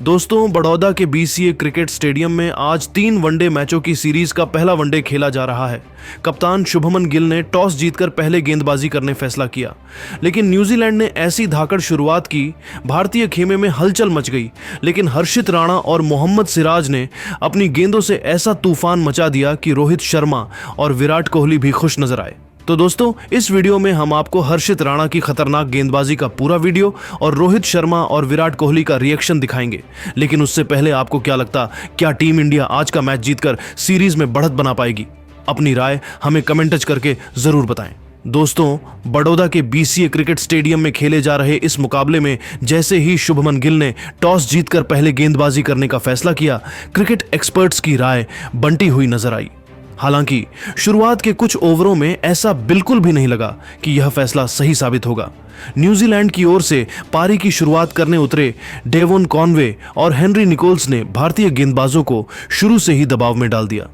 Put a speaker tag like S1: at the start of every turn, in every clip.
S1: दोस्तों, बड़ौदा के BCA cricket stadium में आज 3 वनडे मैचों की सीरीज का पहला वनडे खेला जा रहा है। कप्तान शुभमन गिल ने टॉस जीतकर पहले गेंदबाजी करने फैसला किया, लेकिन न्यूजीलैंड ने ऐसी धाकड़ शुरुआत की, भारतीय खेमे में हलचल मच गई। लेकिन हर्षित राणा और मोहम्मद सिराज ने अपनी गेंदों से ऐसा तूफान मचा दिया कि रोहित शर्मा और विराट कोहली भी खुश नजर आए। तो दोस्तों, इस वीडियो में हम आपको हर्षित राणा की खतरनाक गेंदबाजी का पूरा वीडियो और रोहित शर्मा और विराट कोहली का रिएक्शन दिखाएंगे। लेकिन उससे पहले आपको क्या लगता, क्या टीम इंडिया आज का मैच जीतकर सीरीज में बढ़त बना पाएगी? अपनी राय हमें कमेंट करके जरूर बताएं। दोस्तों, बड़ौदा के बीसीए क्रिकेट स्टेडियम में खेले जा रहे इस मुकाबले में जैसे ही शुभमन गिल ने टॉस जीतकर पहले गेंदबाजी करने का फैसला किया, क्रिकेट एक्सपर्ट्स की राय बंटी हुई नजर आई। हालांकि शुरुआत के कुछ ओवरों में ऐसा बिल्कुल भी नहीं लगा कि यह फैसला सही साबित होगा। न्यूजीलैंड की ओर से पारी की शुरुआत करने उतरे डेवोन कॉनवे और हेनरी निकोल्स ने भारतीय गेंदबाजों को शुरू से ही दबाव में डाल दिया।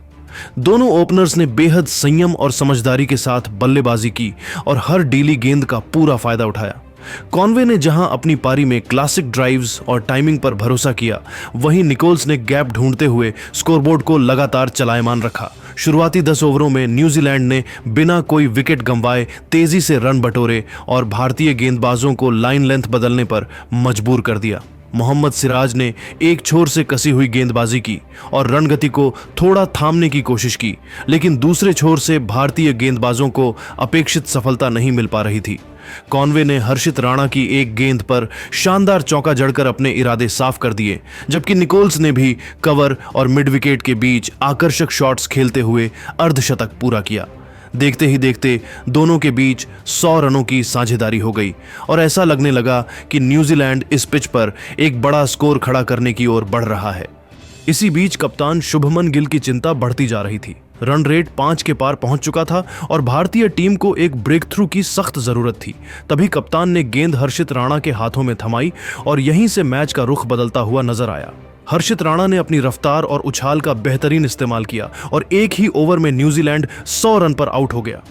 S1: दोनों ओपनर्स ने बेहद संयम और समझदारी के साथ बल्लेबाजी की और हर डीली गेंद का पूरा फायदा उठाया। कॉनवे ने जहां अपनी पारी में क्लासिक ड्राइव्स और टाइमिंग पर भरोसा किया, वहीं निकोल्स ने गैप ढूंढते हुए स्कोरबोर्ड को लगातार चलायमान रखा। शुरुआती 10 ओवरों में न्यूजीलैंड ने बिना कोई विकेट गंवाए तेजी से रन बटोरे और भारतीय गेंदबाजों को लाइन लेंथ बदलने पर मजबूर कर दिया। मोहम्मद सिराज ने एक छोर से कसी हुई गेंदबाजी की और रन गति को थोड़ा थामने की कोशिश की, लेकिन दूसरे छोर से भारतीय गेंदबाजों को अपेक्षित सफलता नहीं मिल पा रही थी। कॉनवे ने हर्षित राणा की एक गेंद पर शानदार चौका जड़कर अपने इरादे साफ कर दिए, जबकि निकोल्स ने भी कवर और मिड विकेट के बीच आकर्षक शॉट्स खेलते हुए अर्धशतक पूरा किया। देखते ही देखते दोनों के बीच 100 रनों की साझेदारी हो गई और ऐसा लगने लगा कि न्यूजीलैंड इस पिच पर एक बड़ा स्कोर खड़ा करने की ओर बढ़ रहा है। इसी बीच कप्तान शुभमन गिल की चिंता बढ़ती जा रही थी। रन रेट 5 के पार पहुंच चुका था और भारतीय टीम को एक ब्रेक थ्रू की सख्त जरूरत थी। तभी कप्तान ने गेंद हर्षित राणा के हाथों में थमाई और यहीं से मैच का रुख बदलता हुआ नजर आया। हर्षित राणा ने अपनी रफ्तार और उछाल का बेहतरीन इस्तेमाल किया और एक ही ओवर में न्यूजीलैंड 100 रन पर आउट हो गया।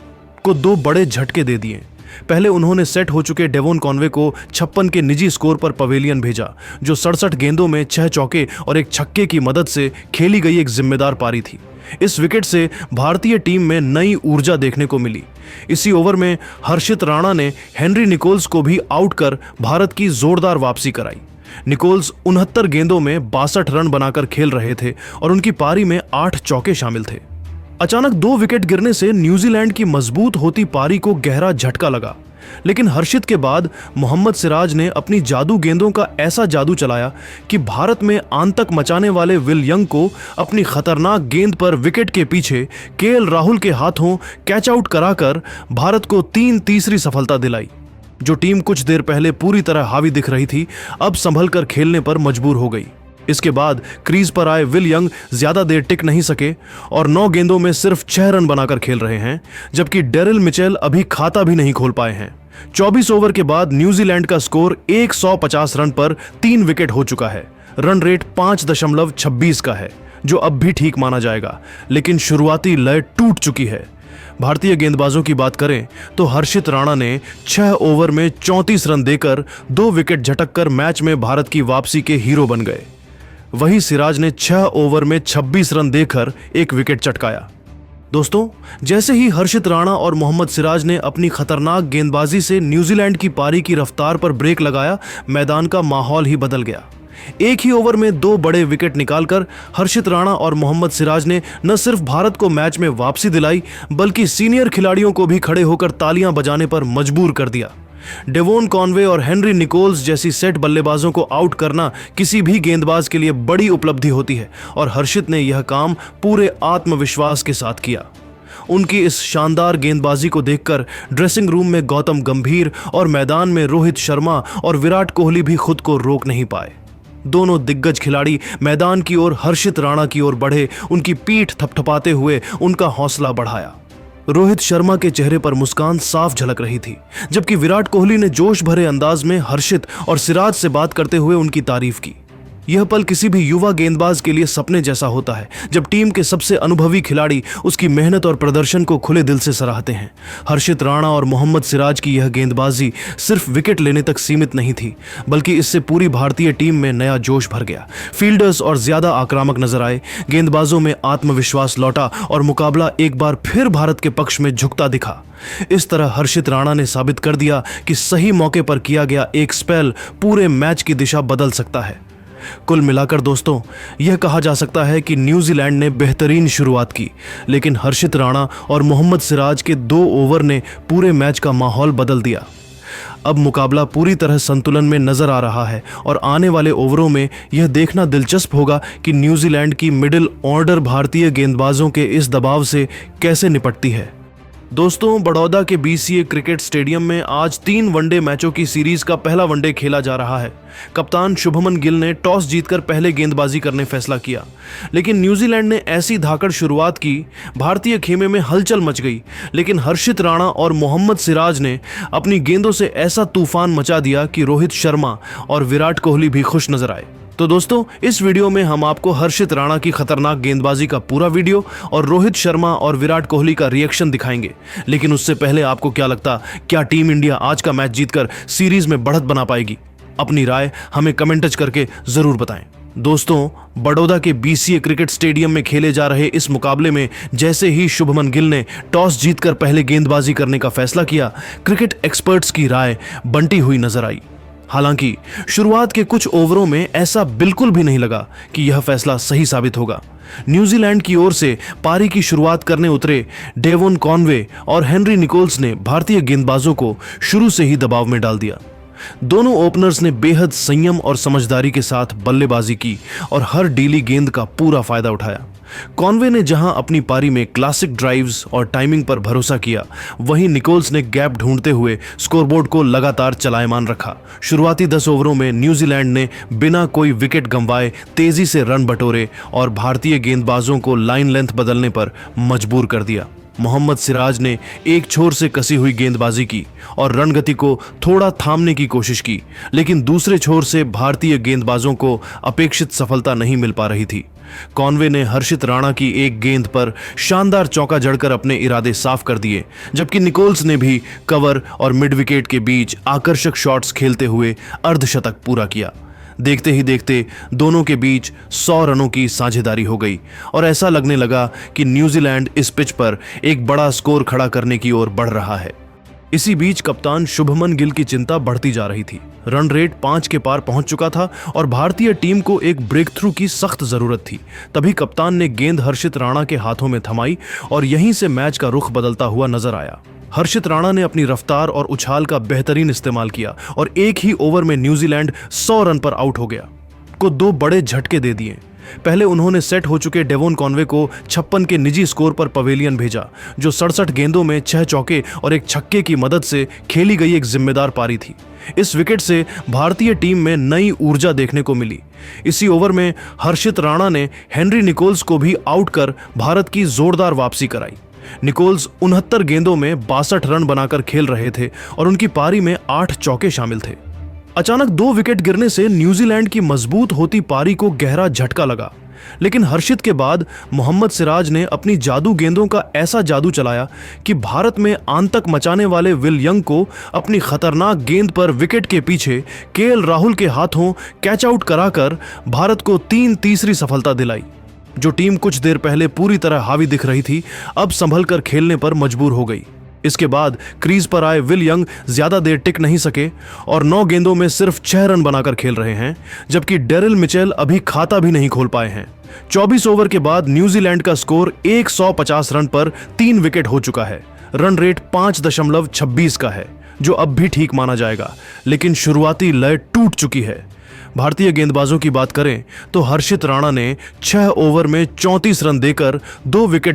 S1: को 2 बड़े झटके दे दिए। पहले उन्होंने सेट हो चुके डेवोन कॉनवे को 56 के निजी स्कोर पर पवेलियन भेजा, जो 67 गेंदों में 6 चौके और एक छक्के की मदद से खेली गई एक जिम्मेदार पारी थी। इस विकेट से भारतीय टीम में नई ऊर्जा देखने को मिली। इसी ओवर में हर्षित राणा ने हेनरी निकोल्स को भी आउट कर भारत की जोरदार वापसी कराई। निकोल्स 69 गेंदों में 62 रन बनाकर खेल रहे थे और उनकी पारी में 8 चौके शामिल थे। अचानक 2 विकेट गिरने से न्यूजीलैंड की मजबूत होती पारी को गहरा झटका लगा, लेकिन हर्षित के बाद मोहम्मद सिराज ने अपनी जादू गेंदों का ऐसा जादू चलाया कि भारत में आतंक मचाने वाले विल यंग को अपनी खतरनाक गेंद पर विकेट के पीछे केएल राहुल के हाथों कैच आउट कराकर भारत को तीसरी सफलता दिलाई। जो टीम कुछ देर पहले पूरी तरह हावी दिख रही थी, अब संभल कर खेलने पर मजबूर हो गई। इसके बाद क्रीज पर आए विल यंग ज्यादा देर टिक नहीं सके और 9 गेंदों में सिर्फ 6 रन बनाकर खेल रहे हैं, जबकि डेरिल मिचेल अभी खाता भी नहीं खोल पाए हैं। 24 ओवर के बाद न्यूजीलैंड का स्कोर 150 रन पर 3 विकेट हो चुका है। रन रेट 5.26 का है, जो अब भी ठीक माना जाएगा, लेकिन शुरुआती लय टूट चुकी है। भारतीय गेंदबाजों की बात करें तो हर्षित राणा ने 6 ओवर में 34 रन देकर 2 विकेट झटककर मैच में भारत की वापसी के हीरो बन गए। वहीं सिराज ने 6 ओवर में 26 रन देकर 1 विकेट चटकाया। दोस्तों, जैसे ही हर्षित राणा और मोहम्मद सिराज ने अपनी खतरनाक गेंदबाजी से न्यूजीलैंड की पारी की रफ्तार पर ब्रेक लगाया, मैदान का माहौल ही बदल गया। एक ही ओवर में 2 बड़े विकेट निकालकर हर्षित राणा और मोहम्मद सिराज ने न सिर्फ भारत को मैच में वापसी दिलाई, बल्कि सीनियर खिलाड़ियों को भी खड़े होकर तालियां बजाने पर मजबूर कर दिया। डेवोन कॉनवे और हेनरी निकोल्स जैसी सेट बल्लेबाजों को आउट करना किसी भी गेंदबाज के लिए बड़ी उपलब्धि होती है और हर्षित ने यह काम पूरे आत्मविश्वास के साथ किया। उनकी इस शानदार गेंदबाजी को देखकर ड्रेसिंग रूम में गौतम गंभीर और मैदान में रोहित शर्मा और विराट कोहली भी खुद को रोक नहीं पाए। दोनों दिग्गज खिलाड़ी मैदान की ओर हर्षित राणा की ओर बढ़े, उनकी पीठ थपथपाते हुए उनका हौसला बढ़ाया। रोहित शर्मा के चेहरे पर मुस्कान साफ झलक रही थी, जबकि विराट कोहली ने जोश भरे अंदाज में हर्षित और सिराज से बात करते हुए उनकी तारीफ की। यह पल किसी भी युवा गेंदबाज के लिए सपने जैसा होता है, जब टीम के सबसे अनुभवी खिलाड़ी उसकी मेहनत और प्रदर्शन को खुले दिल से सराहते हैं। हर्षित राणा और मोहम्मद सिराज की यह गेंदबाजी सिर्फ विकेट लेने तक सीमित नहीं थी, बल्कि इससे पूरी भारतीय टीम में नया जोश भर गया। फील्डर्स और ज्यादा आक्रामक नजर आए, गेंदबाजों में आत्मविश्वास लौटा और मुकाबला एक बार फिर भारत के पक्ष में झुकता दिखा। इस तरह हर्षित राणा ने साबित कर दिया कि सही मौके पर किया गया एक स्पेल पूरे मैच की दिशा बदल सकता है। कुल मिलाकर दोस्तों, यह कहा जा सकता है कि न्यूजीलैंड ने बेहतरीन शुरुआत की, लेकिन हर्षित राणा और मोहम्मद सिराज के 2 ओवर ने पूरे मैच का माहौल बदल दिया। अब मुकाबला पूरी तरह संतुलन में नजर आ रहा है और आने वाले ओवरों में यह देखना दिलचस्प होगा कि न्यूजीलैंड की मिडिल ऑर्डर भारतीय गेंदबाजों के इस दबाव से कैसे निपटती है। दोस्तों, बड़ौदा के BCA क्रिकेट स्टेडियम में आज 3 वनडे मैचों की सीरीज का पहला वनडे खेला जा रहा है। कप्तान शुभमन गिल ने टॉस जीतकर पहले गेंदबाजी करने फैसला किया, लेकिन न्यूजीलैंड ने ऐसी धाकड़ शुरुआत की, भारतीय खेमे में हलचल मच गई। लेकिन हर्षित राणा और मोहम्मद सिराज ने अपनी गेंदों से ऐसा तूफान मचा दिया कि रोहित शर्मा और विराट कोहली भी खुश नजर आए। तो दोस्तों, इस वीडियो में हम आपको हर्षित राणा की खतरनाक गेंदबाजी का पूरा वीडियो और रोहित शर्मा और विराट कोहली का रिएक्शन दिखाएंगे। लेकिन उससे पहले आपको क्या लगता, क्या टीम इंडिया आज का मैच जीतकर सीरीज में बढ़त बना पाएगी? अपनी राय हमें कमेंट करके जरूर बताएं। दोस्तों, बड़ौदा के BCA क्रिकेट स्टेडियम में खेले जा रहे इस मुकाबले में जैसे ही शुभमन गिल ने टॉस जीतकर पहले गेंदबाजी करने का फैसला किया, क्रिकेट एक्सपर्ट्स की राय बंटी हुई नजर आई। हालांकि शुरुआत के कुछ ओवरों में ऐसा बिल्कुल भी नहीं लगा कि यह फैसला सही साबित होगा। न्यूजीलैंड की ओर से पारी की शुरुआत करने उतरे डेवोन कॉनवे और हेनरी निकोल्स ने भारतीय गेंदबाजों को शुरू से ही दबाव में डाल दिया। दोनों ओपनर्स ने बेहद संयम और समझदारी के साथ बल्लेबाजी की और हर डीली गेंद का पूरा फायदा उठाया। कॉनवे ने जहां अपनी पारी में क्लासिक ड्राइव्स और टाइमिंग पर भरोसा किया, वहीं निकोल्स ने गैप ढूंढते हुए स्कोरबोर्ड को लगातार चलायमान रखा। शुरुआती 10 ओवरों में न्यूजीलैंड ने बिना कोई विकेट गंवाए तेजी से रन बटोरे और भारतीय गेंदबाजों को लाइन लेंथ बदलने पर मजबूर कर दिया। मोहम्मद सिराज ने एक छोर से कसी हुई गेंदबाजी की और रणगति को थोड़ा थामने की कोशिश की, लेकिन दूसरे छोर से भारतीय गेंदबाजों को अपेक्षित सफलता नहीं मिल पा रही थी। कॉनवे ने हर्षित राणा की एक गेंद पर शानदार चौका जड़कर अपने इरादे साफ कर दिए, जबकि निकोल्स ने भी कवर और मिड विकेट के बीच आकर्षक शॉट्स खेलते हुए अर्धशतक पूरा किया। देखते ही देखते दोनों के बीच 100 रनों की साझेदारी हो गई और ऐसा लगने लगा कि न्यूजीलैंड इस पिच पर एक बड़ा स्कोर खड़ा करने की ओर बढ़ रहा है। इसी बीच कप्तान शुभमन गिल की चिंता बढ़ती जा रही थी। रन रेट 5 के पार पहुंच चुका था और भारतीय टीम को एक ब्रेक थ्रू की सख्त जरूरत थी। तभी कप्तान ने गेंद हर्षित राणा के हाथों में थमाई और यहीं से मैच का रुख बदलता हुआ नजर आया। हर्षित राणा ने अपनी रफ्तार और उछाल का बेहतरीन इस्तेमाल किया और एक ही ओवर में न्यूजीलैंड 100 रन पर आउट हो गया। को 2 बड़े झटके दे दिए। पहले उन्होंने सेट हो चुके डेवोन कॉनवे को 56 के निजी स्कोर पर पवेलियन भेजा, जो 67 गेंदों में 6 चौके और एक छक्के की मदद से खेली गई एक जिम्मेदार पारी थी। इस विकेट से भारतीय टीम में नई ऊर्जा देखने को मिली। इसी ओवर में हर्षित राणा ने हेनरी निकोल्स को भी आउट कर भारत की जोरदार वापसी कराई। निकोल्स 69 गेंदों में 62 रन बनाकर खेल रहे थे और उनकी पारी में 8 चौके शामिल थे। अचानक 2 विकेट गिरने से न्यूजीलैंड की मजबूत होती पारी को गहरा झटका लगा, लेकिन हर्षित के बाद मोहम्मद सिराज ने अपनी जादू गेंदों का ऐसा जादू चलाया कि भारत में आतंक मचाने वाले विल यंग को अपनी खतरनाक गेंद पर विकेट के पीछे केएल राहुल के हाथों कैच आउट कराकर भारत को तीसरी सफलता दिलाई। जो टीम कुछ देर पहले पूरी तरह हावी दिख रही थी, अब संभल कर खेलने पर मजबूर हो गई। इसके बाद क्रीज पर आए विल यंग ज्यादा देर टिक नहीं सके और 9 गेंदों में सिर्फ 6 रन बनाकर खेल रहे हैं, जबकि डेरिल मिचेल अभी खाता भी नहीं खोल पाए हैं। 24 ओवर के बाद न्यूजीलैंड का स्कोर 150 रन पर 3 विकेट हो चुका है। रन रेट 5.26 का है, जो अब भी ठीक माना जाएगा, लेकिन शुरुआती लय टूट चुकी है। भारतीय गेंदबाजों की बात करें तो हर्षित राणा ने 6 ओवर में 34 रन देकर 2 विकेट